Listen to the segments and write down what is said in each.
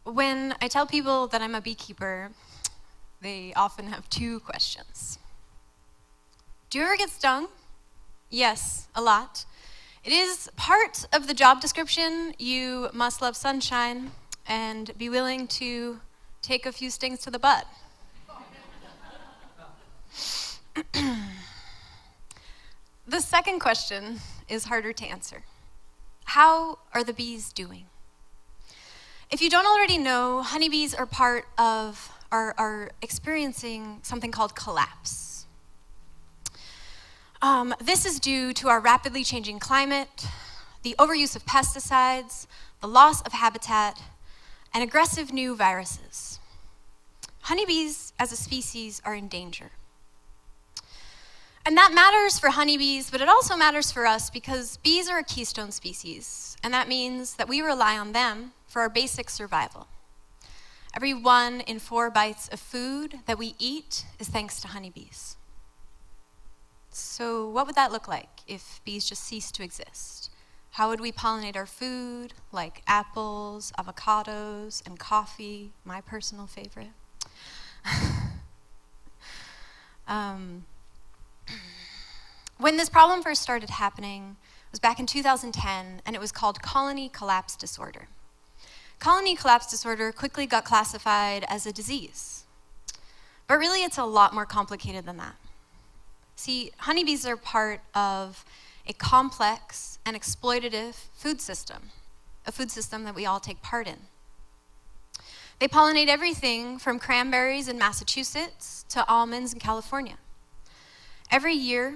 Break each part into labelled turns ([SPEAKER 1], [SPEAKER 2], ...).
[SPEAKER 1] When I tell people that I'm a beekeeper, they often have two questions. Do you ever get stung? Yes, a lot. It is part of the job description. You must love sunshine and be willing to take a few stings to the butt. The second question is harder to answer. How are the bees doing? If you don't already know, honeybees are experiencing something called collapse. This is due to our rapidly changing climate, the overuse of pesticides, the loss of habitat, and aggressive new viruses. Honeybees as a species are in danger. And that matters for honeybees, but it also matters for us because bees are a keystone species, and that means that we rely on them for our basic survival. Every 1 in 4 bites of food that we eat is thanks to honeybees. So what would that look like if bees just ceased to exist? How would we pollinate our food, like apples, avocados, and coffee, my personal favorite? When this problem first started happening, it was back in 2010, and it was called colony collapse disorder. Colony collapse disorder quickly got classified as a disease. But really, it's a lot more complicated than that. See, honeybees are part of a complex and exploitative food system, a food system that we all take part in. They pollinate everything from cranberries in Massachusetts to almonds in California. Every year,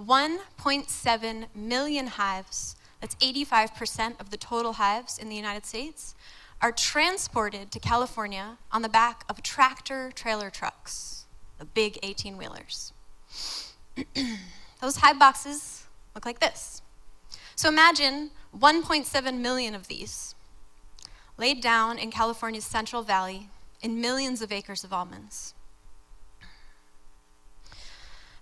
[SPEAKER 1] 1.7 million hives, that's 85% of the total hives in the United States, are transported to California on the back of tractor trailer trucks, the big 18-wheelers. Those hive boxes look like this. So imagine 1.7 million of these laid down in California's Central Valley in millions of acres of almonds.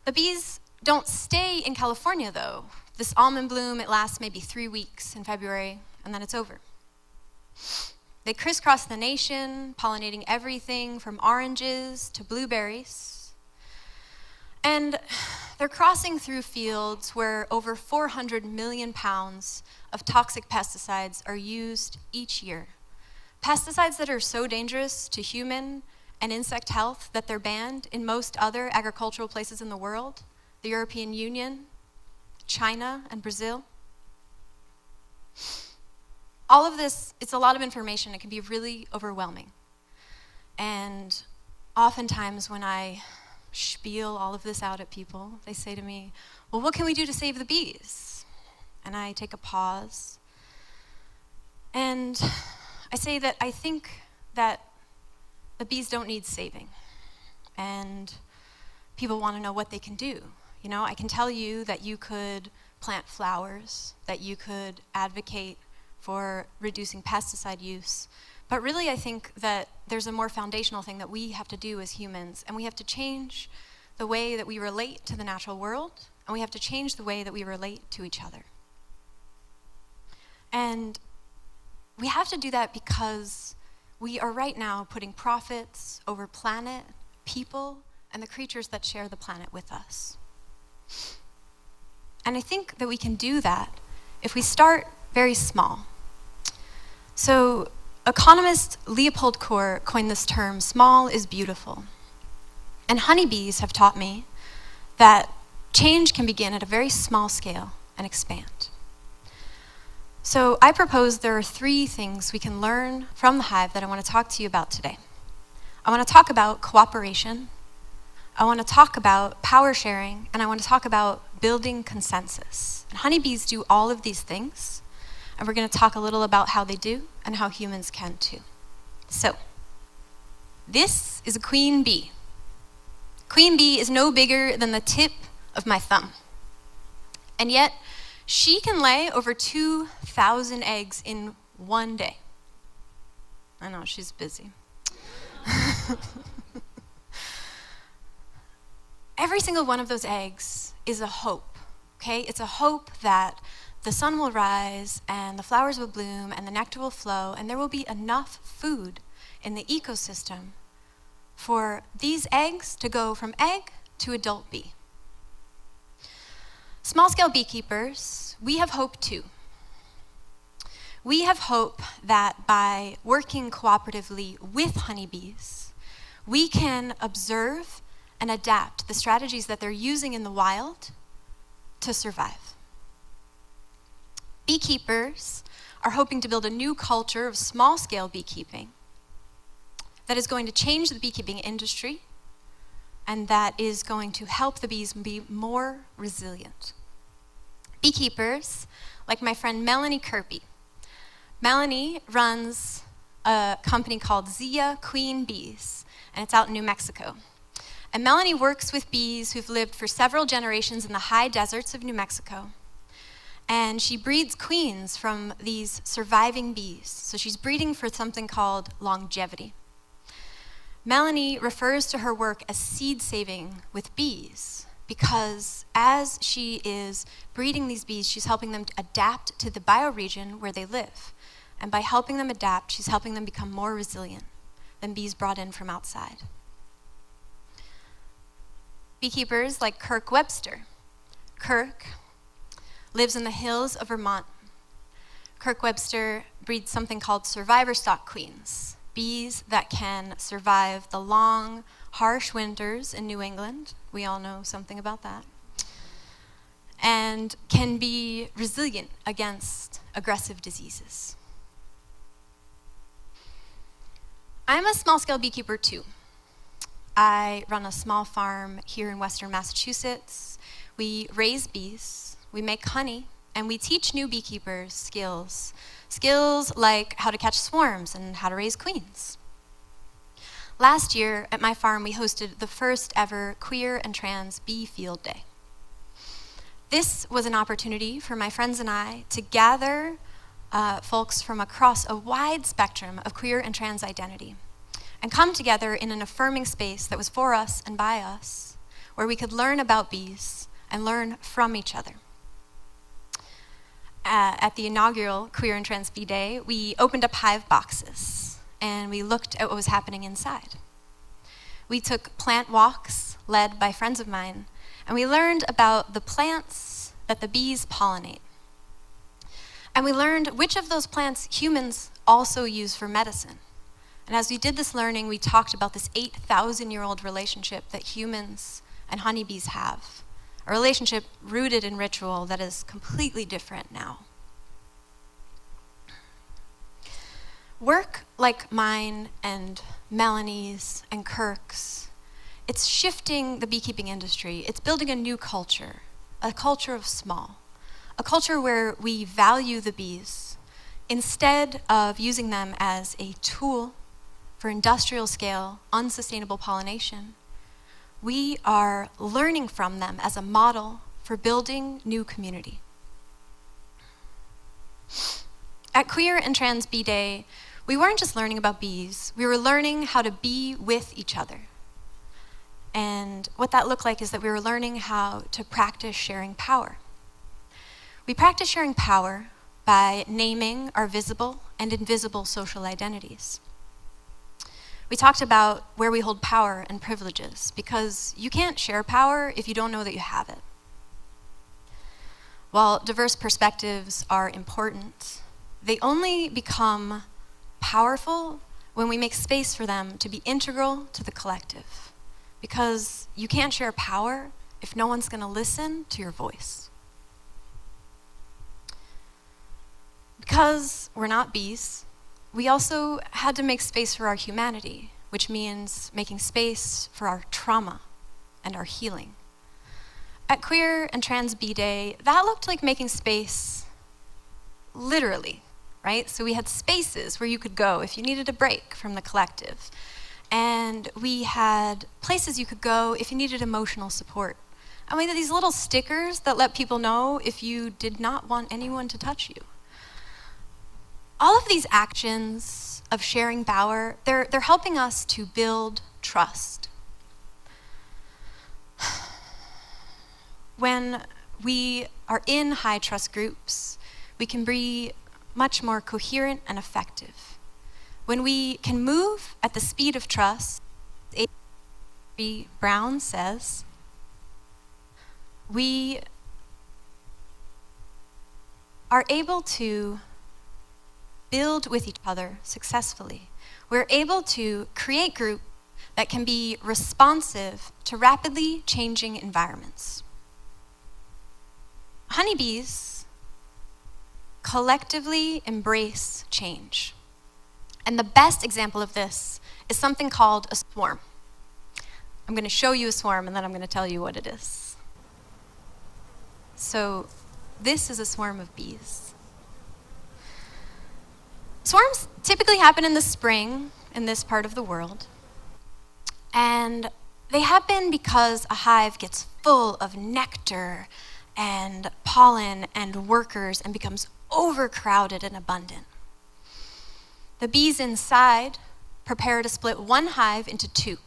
[SPEAKER 1] The bees don't stay in California, though. This almond bloom, it lasts maybe 3 weeks in February, and then it's over. They crisscross the nation, pollinating everything from oranges to blueberries. And they're crossing through fields where over 400 million pounds of toxic pesticides are used each year. Pesticides that are so dangerous to human and insect health that they're banned in most other agricultural places in the world, the European Union, China, and Brazil. All of this, it's a lot of information. It can be really overwhelming. And oftentimes when I spiel all of this out at people, they say to me, well, what can we do to save the bees? And I take a pause. And I say that I think that the bees don't need saving. And people want to know what they can do. You know, I can tell you that you could plant flowers, that you could advocate for reducing pesticide use. But really, I think that there's a more foundational thing that we have to do as humans, and we have to change the way that we relate to the natural world, and we have to change the way that we relate to each other. And we have to do that because we are right now putting profits over planet, people, and the creatures that share the planet with us. And I think that we can do that if we start very small. So economist Leopold Kohr coined this term, small is beautiful. And honeybees have taught me that change can begin at a very small scale and expand. So I propose there are 3 things we can learn from the hive that I want to talk to you about today. I want to talk about cooperation, I want to talk about power sharing, and I want to talk about building consensus. And honeybees do all of these things, and we're going to talk a little about how they do and how humans can too. So, this is a queen bee. Queen bee is no bigger than the tip of my thumb. And yet, she can lay over 2,000 eggs in one day. I know, she's busy. Every single one of those eggs is a hope, okay? It's a hope that the sun will rise, and the flowers will bloom, and the nectar will flow, and there will be enough food in the ecosystem for these eggs to go from egg to adult bee. Small-scale beekeepers, we have hope too. We have hope that by working cooperatively with honeybees, we can observe and adapt the strategies that they're using in the wild to survive. Beekeepers are hoping to build a new culture of small-scale beekeeping that is going to change the beekeeping industry and that is going to help the bees be more resilient. Beekeepers, like my friend Melanie Kirby. Melanie runs a company called Zia Queen Bees, and it's out in New Mexico. And Melanie works with bees who've lived for several generations in the high deserts of New Mexico. And she breeds queens from these surviving bees. So she's breeding for something called longevity. Melanie refers to her work as seed saving with bees because as she is breeding these bees, she's helping them to adapt to the bioregion where they live. And by helping them adapt, she's helping them become more resilient than bees brought in from outside. Beekeepers like Kirk Webster. Kirk lives in the hills of Vermont. Kirk Webster breeds something called survivor stock queens, bees that can survive the long, harsh winters in New England. We all know something about that. And can be resilient against aggressive diseases. I'm a small-scale beekeeper too. I run a small farm here in Western Massachusetts. We raise bees, we make honey, and we teach new beekeepers skills. Skills like how to catch swarms and how to raise queens. Last year at my farm, we hosted the first ever queer and trans bee field day. This was an opportunity for my friends and I to gather folks from across a wide spectrum of queer and trans identity and come together in an affirming space that was for us and by us, where we could learn about bees and learn from each other. At the inaugural Queer and Trans Bee Day, we opened up hive boxes and we looked at what was happening inside. We took plant walks led by friends of mine, and we learned about the plants that the bees pollinate. And we learned which of those plants humans also use for medicine. And as we did this learning, we talked about this 8,000-year-old relationship that humans and honeybees have, a relationship rooted in ritual that is completely different now. Work like mine and Melanie's and Kirk's, it's shifting the beekeeping industry. It's building a new culture, a culture of small, a culture where we value the bees instead of using them as a tool for industrial scale, unsustainable pollination. We are learning from them as a model for building new community. At Queer and Trans Bee Day, we weren't just learning about bees, we were learning how to be with each other. And what that looked like is that we were learning how to practice sharing power. We practice sharing power by naming our visible and invisible social identities. We talked about where we hold power and privileges, because you can't share power if you don't know that you have it. While diverse perspectives are important, they only become powerful when we make space for them to be integral to the collective. Because you can't share power if no one's going to listen to your voice. Because we're not bees, we also had to make space for our humanity, which means making space for our trauma and our healing. At Queer and Trans Bee Day, that looked like making space literally, right? So we had spaces where you could go if you needed a break from the collective. And we had places you could go if you needed emotional support. And we had these little stickers that let people know if you did not want anyone to touch you. All of these actions of sharing power, they're helping us to build trust. When we are in high trust groups, we can be much more coherent and effective. When we can move at the speed of trust, A. Brown says, we are able to build with each other successfully. We're able to create groups that can be responsive to rapidly changing environments. Honeybees collectively embrace change. And the best example of this is something called a swarm. I'm going to show you a swarm and then I'm going to tell you what it is. So this is a swarm of bees. Swarms typically happen in the spring in this part of the world. And they happen because a hive gets full of nectar and pollen and workers and becomes overcrowded and abundant. The bees inside prepare to split one hive into two.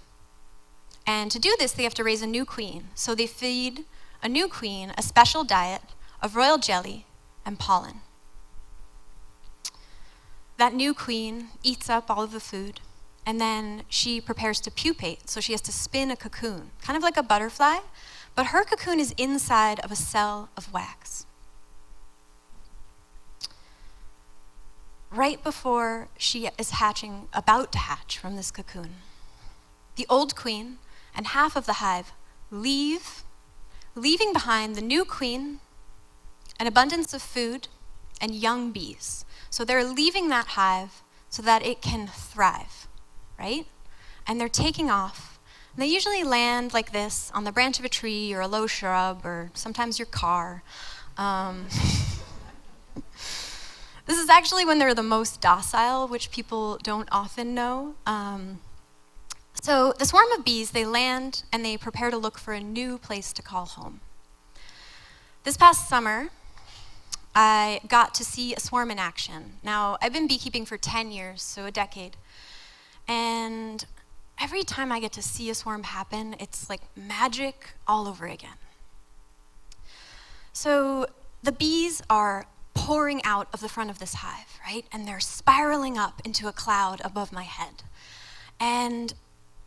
[SPEAKER 1] And to do this, they have to raise a new queen. So they feed a new queen a special diet of Roell jelly and pollen. That new queen eats up all of the food, and then she prepares to pupate. So she has to spin a cocoon, kind of like a butterfly, but her cocoon is inside of a cell of wax. Right before she is about to hatch from this cocoon, the old queen and half of the hive leaving behind the new queen, an abundance of food, and young bees. So they're leaving that hive so that it can thrive, right? And they're taking off. And they usually land like this on the branch of a tree or a low shrub or sometimes your car. This is actually when they're the most docile, which people don't often know. So the swarm of bees, they land and they prepare to look for a new place to call home. This past summer, I got to see a swarm in action. Now, I've been beekeeping for 10 years, so a decade. And every time I get to see a swarm happen, it's like magic all over again. So the bees are pouring out of the front of this hive, right? And they're spiraling up into a cloud above my head. And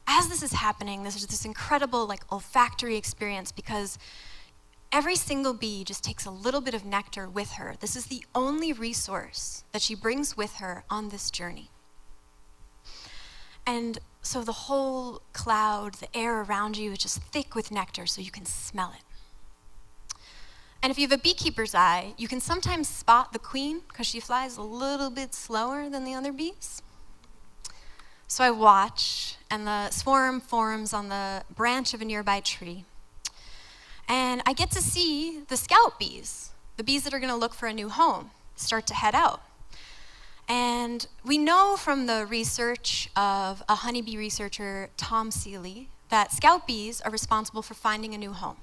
[SPEAKER 1] as this is happening, there's this incredible olfactory experience because every single bee just takes a little bit of nectar with her. This is the only resource that she brings with her on this journey. And so the whole cloud, the air around you is just thick with nectar so you can smell it. And if you have a beekeeper's eye, you can sometimes spot the queen because she flies a little bit slower than the other bees. So I watch, and the swarm forms on the branch of a nearby tree. And I get to see the scout bees, the bees that are going to look for a new home, start to head out. And we know from the research of a honeybee researcher, Tom Seeley, that scout bees are responsible for finding a new home.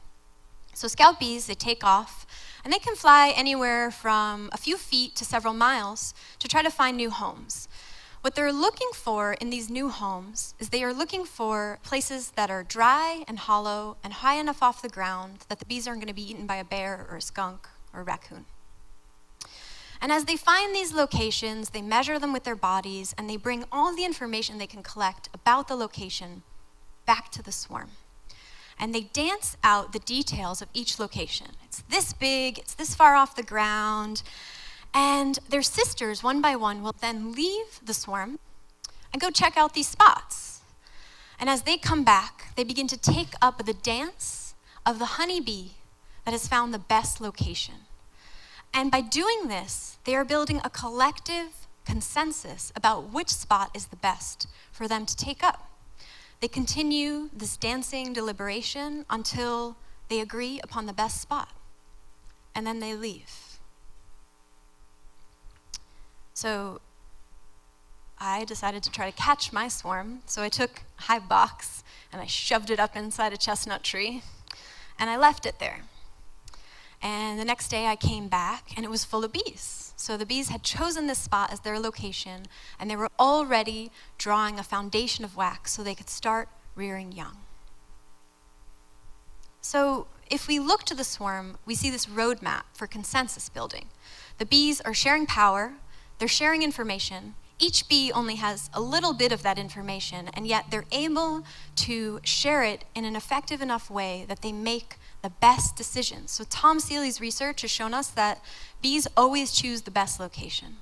[SPEAKER 1] So scout bees, they take off, and they can fly anywhere from a few feet to several miles to try to find new homes. What they're looking for in these new homes is they are looking for places that are dry and hollow and high enough off the ground that the bees aren't going to be eaten by a bear or a skunk or a raccoon. And as they find these locations, they measure them with their bodies and they bring all the information they can collect about the location back to the swarm. And they dance out the details of each location. It's this big, it's this far off the ground. And their sisters, one by one, will then leave the swarm and go check out these spots. And as they come back, they begin to take up the dance of the honeybee that has found the best location. And by doing this, they are building a collective consensus about which spot is the best for them to take up. They continue this dancing deliberation until they agree upon the best spot. And then they leave. So I decided to try to catch my swarm. So I took a hive box and I shoved it up inside a chestnut tree and I left it there. And the next day I came back and it was full of bees. So the bees had chosen this spot as their location and they were already drawing a foundation of wax so they could start rearing young. So if we look to the swarm, we see this roadmap for consensus building. The bees are sharing power, they're sharing information. Each bee only has a little bit of that information, and yet they're able to share it in an effective enough way that they make the best decisions. So Tom Seeley's research has shown us that bees always choose the best location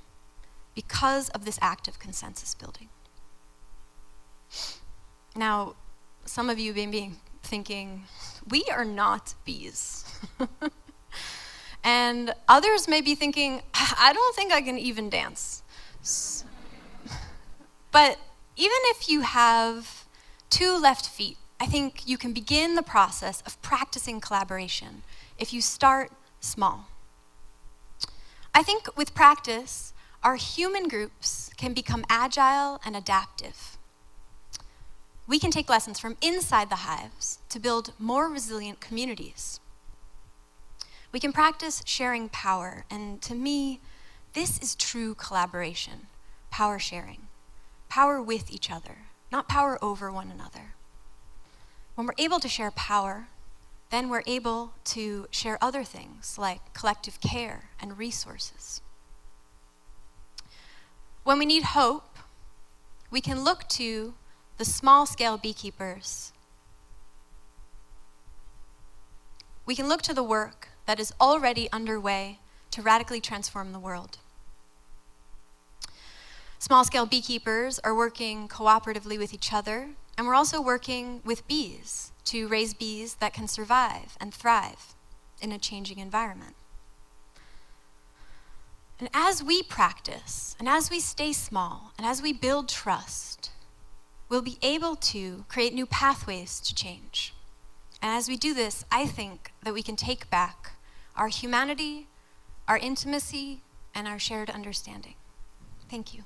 [SPEAKER 1] because of this act of consensus building. Now, some of you may be thinking, we are not bees. And others may be thinking, I don't think I can even dance. But even if you have 2 left feet, I think you can begin the process of practicing collaboration if you start small. I think with practice, our human groups can become agile and adaptive. We can take lessons from inside the hives to build more resilient communities. We can practice sharing power, and to me, this is true collaboration, power sharing, power with each other, not power over one another. When we're able to share power, then we're able to share other things like collective care and resources. When we need hope, we can look to the small-scale beekeepers. We can look to the work that is already underway to radically transform the world. Small-scale beekeepers are working cooperatively with each other, and we're also working with bees to raise bees that can survive and thrive in a changing environment. And as we practice, and as we stay small, and as we build trust, we'll be able to create new pathways to change. And as we do this, I think that we can take back our humanity, our intimacy, and our shared understanding. Thank you.